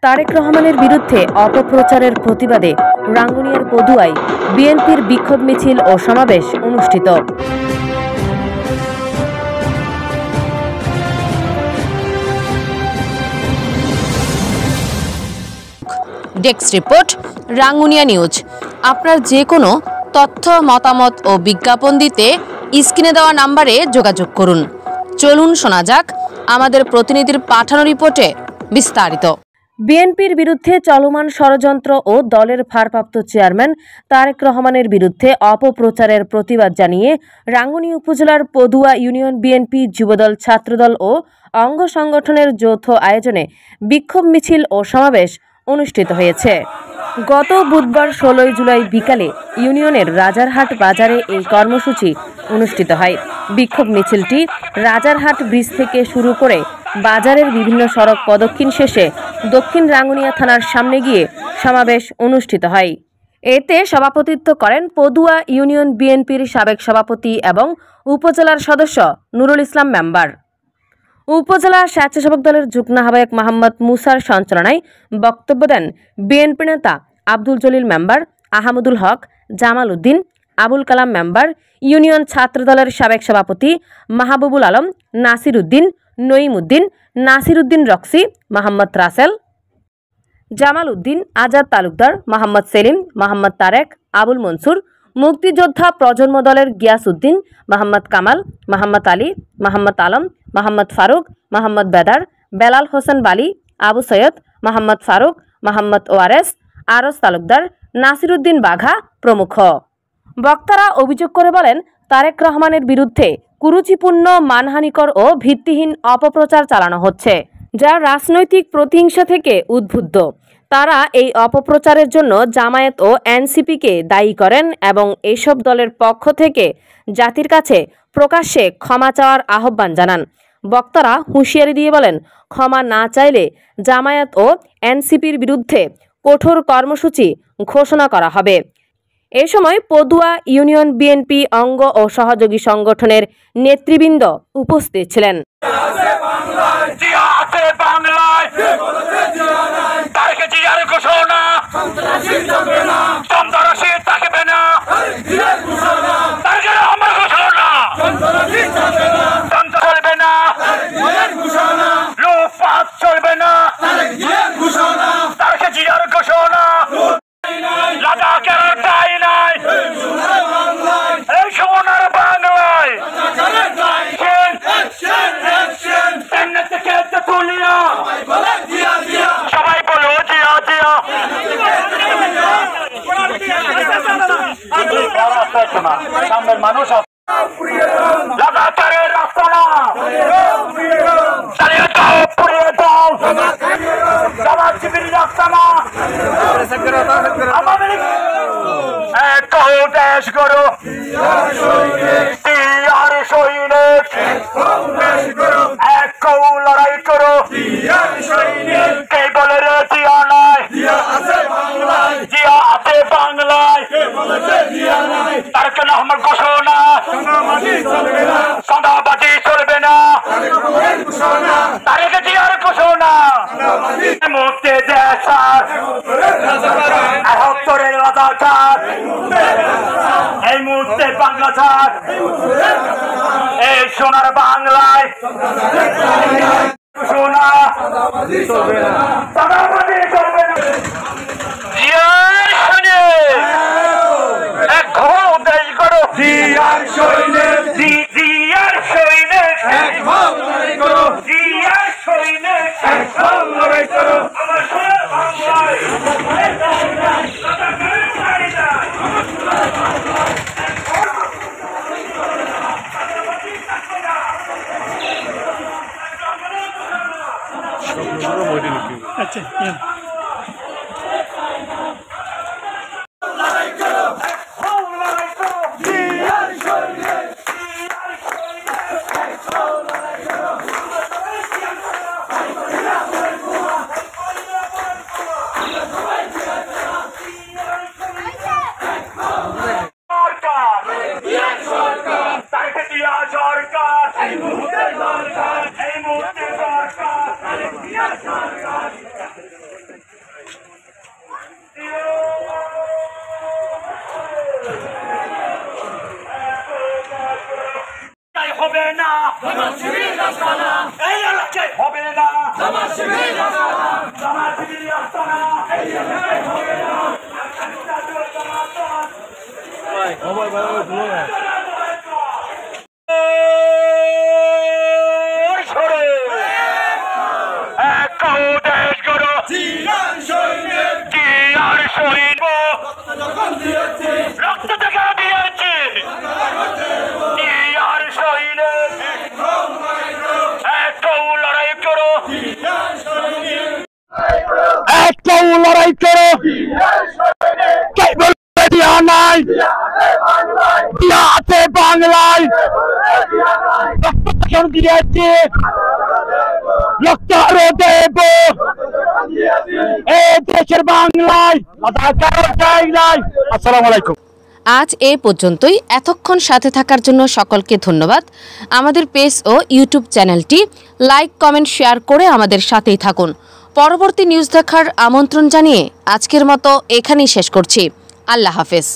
তারেক রহমানের বিরুদ্ধে অপপ্রচারের প্রতিবাদে রাঙ্গুনিয়ার পদুয়ায় বিএনপির বিক্ষোভ মিছিল ও সমাবেশ অনুষ্ঠিত। Desk report, Rangunia news. আপনার যে কোনো তথ্য, মতামত ও বিজ্ঞাপন দিতে স্ক্রিনে দেওয়া নম্বরে যোগাযোগ করুন। চলুন শোনা যাক আমাদের প্রতিনিধির পাঠানো রিপোর্টে বিস্তারিত। বিএনপির বিরুদ্ধে চলমান ষড়যন্ত্র ও দলের ভারপ্রাপ্ত চেয়ারম্যান তারেক রহমানের বিরুদ্ধে অপপ্রচারের প্রতিবাদ জানিয়ে রাঙ্গুনিয়া উপজেলার পদুয়া ইউনিয়ন বিএনপি, যুবদল, ছাত্রদল ও অঙ্গ সংগঠনের যৌথ আয়োজনে বিক্ষোভ মিছিল ও সমাবেশ অনুষ্ঠিত হয়েছে। গত বুধবার 16 জুলাই বিকালে ইউনিয়নের রাজারহাট বাজারে এই কর্মসূচি অনুষ্ঠিত হয়। বিক্ষোভ মিছিলটি রাজারহাট ব্রিজ থেকে শুরু করে বাজারের বিভিন্ন সড়ক প্রদক্ষিণ শেষে দক্ষিণ রাঙ্গুনিয়া থানার সামনে গিয়ে সমাবেশ অনুষ্ঠিত হয়। এতে সভাপতিত্ব করেন পদুয়া ইউনিয়ন বিএনপির সাবেক সভাপতি এবং উপজেলার সদস্য নুরুল ইসলাম মেম্বার। উপজেলা স্বেচ্ছাসেবক দলের যুগ্ম আহ্বায়ক মোহাম্মদ মুসার সঞ্চালনায় বক্তব্য দেন বিএনপি নেতা আব্দুল জলিল মেম্বার, আহমদুল হক, জামাল উদ্দিন, আবুল কালাম মেম্বার, ইউনিয়ন ছাত্রদলের সাবেক সভাপতি মাহবুবুল আলম, নাসির উদ্দিন, নঈম উদ্দিন, নাসির উদ্দিন রক্সি, মোহাম্মদ রাসেল, জামাল উদ্দিন, আজাদ তালুকদার, মোহাম্মদ সেলিম, মোহাম্মদ তারেক, আবুল মনসুর, মুক্তিযোদ্ধা প্রজন্ম দলের গিয়াস উদ্দিন, মোহাম্মদ কামাল, মোহাম্মদ আলী, মোহাম্মদ আলম, মোহাম্মদ ফারুক, মোহাম্মদ বেদার, বেলাল হোসেন বালি, আবু সৈয়দ, মোহাম্মদ ফারুক, মোহাম্মদ ওয়ারেস, আরস তালুকদার, নাসির উদ্দিন বাঘা প্রমুখ। বক্তারা অভিযোগ করে বলেন, তারেক রহমানের বিরুদ্ধে কুরুচিপূর্ণ, মানহানিকর ও ভিত্তিহীন অপপ্রচার চালানো হচ্ছে, যা রাজনৈতিক প্রতিহিংসা থেকে উদ্বুদ্ধ। তারা এই অপপ্রচারের জন্য জামায়াত ও এনসিপিকে দায়ী করেন এবং এইসব দলের পক্ষ থেকে জাতির কাছে প্রকাশ্যে ক্ষমা চাওয়ার আহ্বান জানান। বক্তারা হুঁশিয়ারি দিয়ে বলেন, ক্ষমা না চাইলে জামায়াত ও এনসিপির বিরুদ্ধে কঠোর কর্মসূচি ঘোষণা করা হবে। এ সময় পদুয়া ইউনিয়ন বিএনপি অঙ্গ ও সহযোগী সংগঠনের নেতৃবৃন্দ উপস্থিত ছিলেন। সামনের মানুষ দেশ গড়ো এক লড়াই করো, কে বলে রে জিয়া নাই, জিয়া আছে বাংলায়, তারেক রহমান ঘোষণা, চাঁদাবাজি চলবে না, তারেক জিয়ার ঘোষণা, মুক্তি দেশ একাত্তরের রাজাকার, এই মুহূর্তে বাংলা ছাড়, এই সোনার বাংলায় সোনা চাঁদাবাজি চলবে না। এক ঘর দেশ গড়ো, জিয়ার সৈনিক, জিয়ার সৈনিক, এক ঘর লড়াই করো, জিয়ার সৈনিক, এক ঘর লড়াই করো, আমার সোনার বাংলায় আচ্ছা। সরকার লড়াও লড়াই করো কে বলবে দিয়া নাই দিয়া আছে বাংলায় রক্ত দিয়েছি রক্ত আরো দেব এই দেশের বাংলায় আসসালামু আলাইকুম। আজ এ পর্যন্তই। এতক্ষণ সাথে থাকার জন্য সকলকে ধন্যবাদ। আমাদের পেজ ও ইউটিউব চ্যানেলটি লাইক, কমেন্ট, শেয়ার করে আমাদের সাথেই থাকুন। পরবর্তী নিউজ দেখার আমন্ত্রণ জানিয়ে আজকের মতো এখানেই শেষ করছি। আল্লাহ হাফেজ।